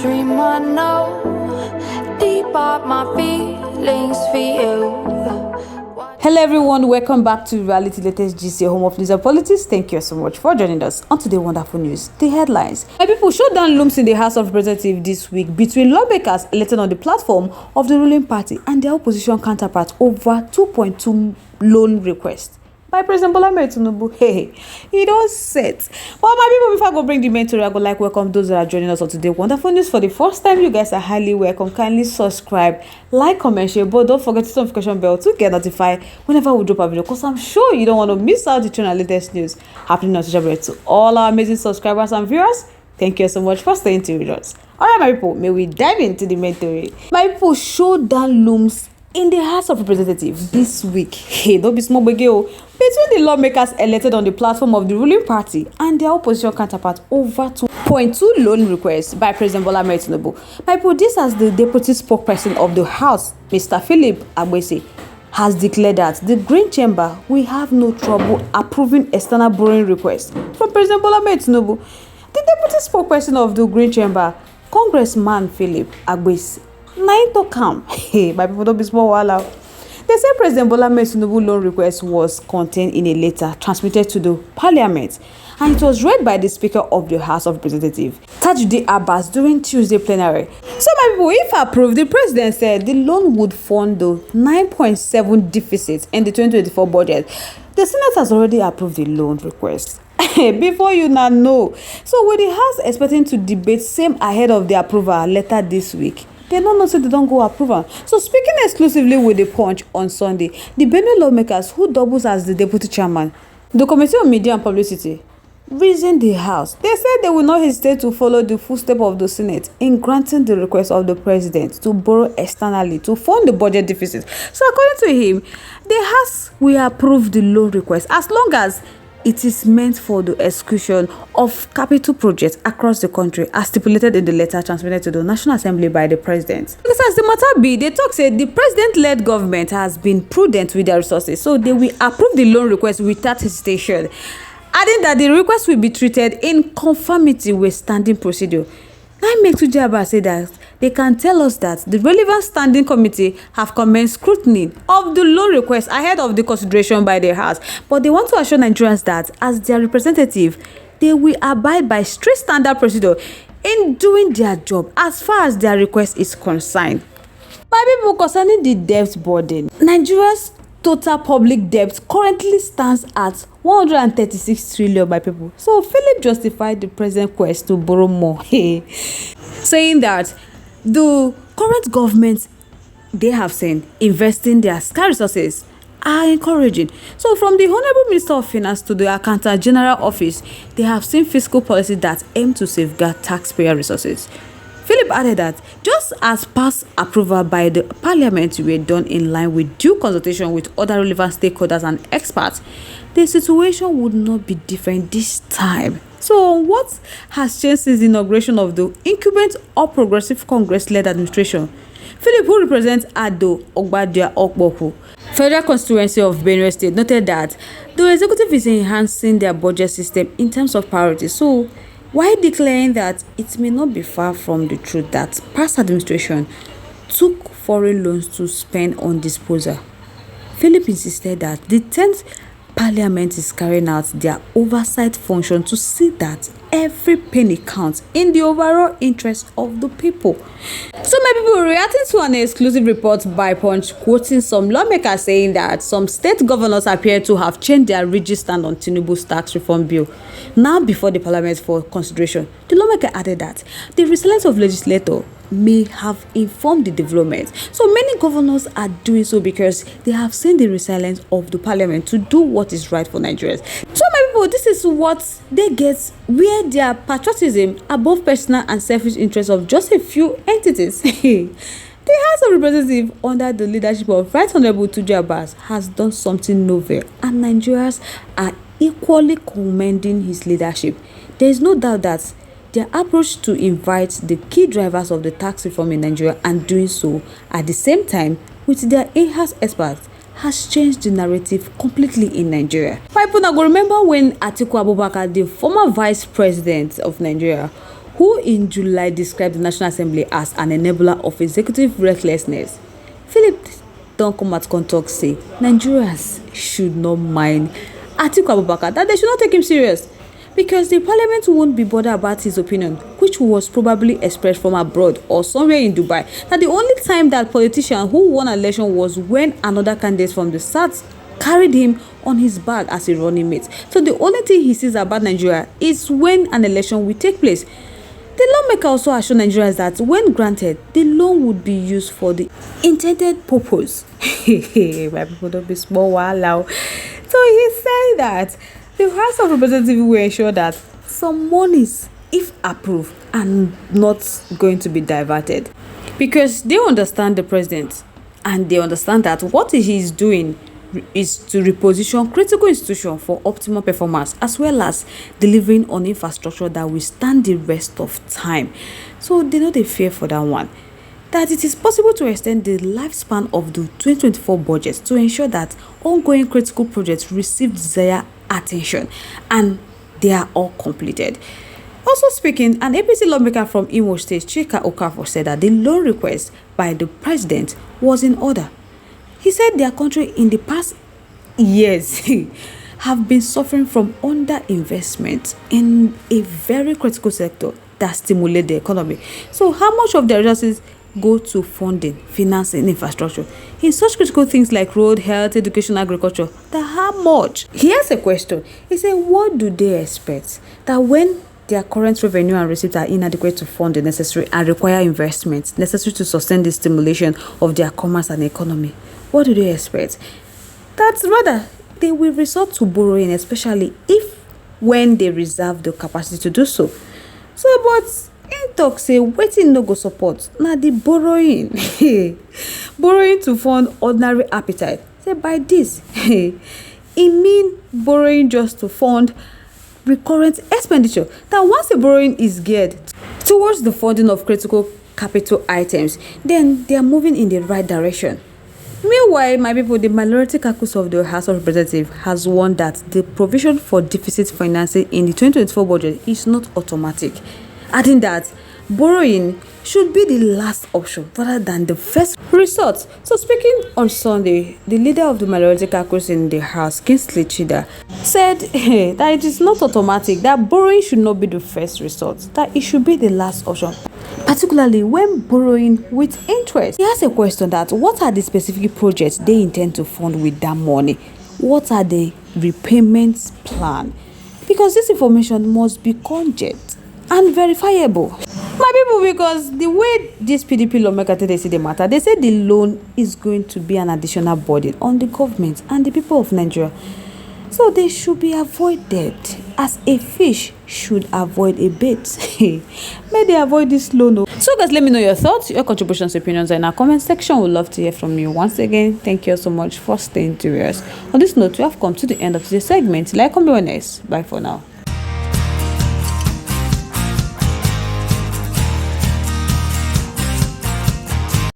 dream I know, deep up my feelings for you. Hello everyone, welcome back to Reality Latest GC, home of news and politics. Thank you so much for joining us on today's wonderful news. The headlines. My people, showdown looms in the House of Representatives this week between lawmakers elected on the platform of the ruling party and their opposition counterparts over 2.2 loan requests by President Tinubu. Hey, it all set. Well, my people, before I go bring the main story, I would like welcome those that are joining us on today's wonderful news for the first time. You guys are highly welcome. Kindly subscribe, like, comment, share, but don't forget the notification bell to get notified whenever we drop a video, because I'm sure you don't want to miss out the channel latest news happening on social media. To all our amazing subscribers and viewers, thank you so much for staying tuned with us. All right, my people, may we dive into the main story. My people, showdown looms in the House of Representatives this week. Hey, don't be small between the lawmakers elected on the platform of the ruling party and their opposition counterpart over 2.2 loan requests by President Tinubu. My people, this as the deputy spokesperson of the House, Mr. Philip Agbese, has declared that the Green Chamber will have no trouble approving external borrowing requests from President Tinubu. The deputy spokesperson of the Green Chamber, Congressman Philip Agbese, hey, my people, don't be small while out. They say President Tinubu loan request was contained in a letter transmitted to the Parliament, and it was read by the Speaker of the House of Representatives, Tajuddin Abbas, during Tuesday plenary. So, my people, if approved, the President said the loan would fund the 9.7 deficit in the 2024 budget. The Senate has already approved the loan request. Before you now know. So, with the House expecting to debate same ahead of the approval later this week, they don't know so they don't go approval. So, speaking exclusively with the Punch on Sunday, the Benue lawmakers, who doubles as the deputy chairman, the Committee on Media and Publicity, reasoned the House. They said they will not hesitate to follow the footsteps of the Senate in granting the request of the President to borrow externally to fund the budget deficit. So, according to him, the House will approve the loan request as long as it is meant for the execution of capital projects across the country, as stipulated in the letter transmitted to the National Assembly by the President. Because as the matter be, they talk say the President-led government has been prudent with their resources, so they will approve the loan request without hesitation, adding that the request will be treated in conformity with standing procedure. Now, make Tujaba say that they can tell us that the relevant standing committee have commenced scrutiny of the loan request ahead of the consideration by the House, but they want to assure Nigerians that as their representative, they will abide by strict standard procedure in doing their job as far as their request is concerned. My people, concerning the debt burden, Nigeria's total public debt currently stands at 136 trillion, my people. So Philip justified the president's quest to borrow more, saying that the current government, they have seen investing their scarce resources are encouraging. So from the Honorable Minister of Finance to the Accountant General Office, they have seen fiscal policy that aim to safeguard taxpayer resources. Philip added that just as past approval by the Parliament were done in line with due consultation with other relevant stakeholders and experts, the situation would not be different this time. So what has changed since the inauguration of the incumbent All Progressive Congress-led administration? Philip, who represents Ado Ogbadia Okboku, Federal Constituency of Benue State, noted that the executive is enhancing their budget system in terms of priorities. So, while declaring that it may not be far from the truth that past administration took foreign loans to spend on disposal, Philip insisted that the 10th Parliament is carrying out their oversight function to see that every penny counts in the overall interest of the people. So, my people, reacting to an exclusive report by Punch, quoting some lawmakers saying that some state governors appear to have changed their rigid stand on Tinubu's tax reform bill now before the Parliament for consideration. The lawmaker added that the resilience of legislator may have informed the development. So many governors are doing so because they have seen the resilience of the Parliament to do what is right for Nigerians. So, my people, this is what they get, where their patriotism above personal and selfish interests of just a few entities. The House of Representatives, under the leadership of Right Honorable Tuju Abbas, has done something novel, and Nigerians are equally commending his leadership. There is no doubt that their approach to invite the key drivers of the tax reform in Nigeria and doing so at the same time with their in-house experts has changed the narrative completely in Nigeria. People now go remember when Atiku Abubakar, the former vice president of Nigeria, who in July described the National Assembly as an enabler of executive recklessness. Philip don come out come talk say Nigerians should not mind Atiku Abubakar, that they should not take him serious because the parliament won't be bothered about his opinion, which was probably expressed from abroad or somewhere in Dubai. That the only time that politician who won an election was when another candidate from the Stàrt carried him on his back as a running mate. So the only thing he sees about Nigeria is when an election will take place. The lawmaker also assured Nigerians that when granted, the loan would be used for the intended purpose. My people don't be small while now. So he said that the House of Representatives will ensure that some monies, if approved, are not going to be diverted. Because they understand the president and they understand that what he is doing is to reposition critical institutions for optimal performance as well as delivering on infrastructure that will stand the rest of time. So they know they fear for that one. That it is possible to extend the lifespan of the 2024 budget to ensure that ongoing critical projects receive desired attention and they are all completed. Also speaking, an APC lawmaker from Imo State, Chika Okafor, said that the loan request by the president was in order. He said their country in the past years have been suffering from underinvestment in a very critical sector that stimulates the economy. So how much of the resources go to funding, financing, infrastructure in such critical things like road, health, education, agriculture? That how much? Here's a question. He said, what do they expect? That when their current revenue and receipts are inadequate to fund the necessary and require investments necessary to sustain the stimulation of their commerce and economy, what do they expect? That's rather they will resort to borrowing, especially if when they reserve the capacity to do so. So, but in talk say waiting no go support. Now the borrowing, borrowing to fund ordinary appetite. Say by this, it mean borrowing just to fund recurrent expenditure. That once the borrowing is geared towards the funding of critical capital items, then they are moving in the right direction. Meanwhile, my people, the minority caucus of the House of Representatives has warned that the provision for deficit financing in the 2024 budget is not automatic, adding that borrowing should be the last option rather than the first resort. So speaking on Sunday, the leader of the minority caucus in the House, Kingsley Chida, said that it is not automatic, that borrowing should not be the first resort, that it should be the last option, particularly when borrowing with interest. He has a question that what are the specific projects they intend to fund with that money? What are the repayments plan? Because this information must be cogent and verifiable. My people, because the way this PDP lawmaker they see the matter, they say the loan is going to be an additional burden on the government and the people of Nigeria. So they should be avoided as a fish should avoid a bait. May they avoid this loan. So guys, let me know your thoughts, your contributions, opinions in our comment section. We'd love to hear from you. Once again, thank you so much for staying curious. On this note, we have come to the end of today's segment. Like, comment, bye for now.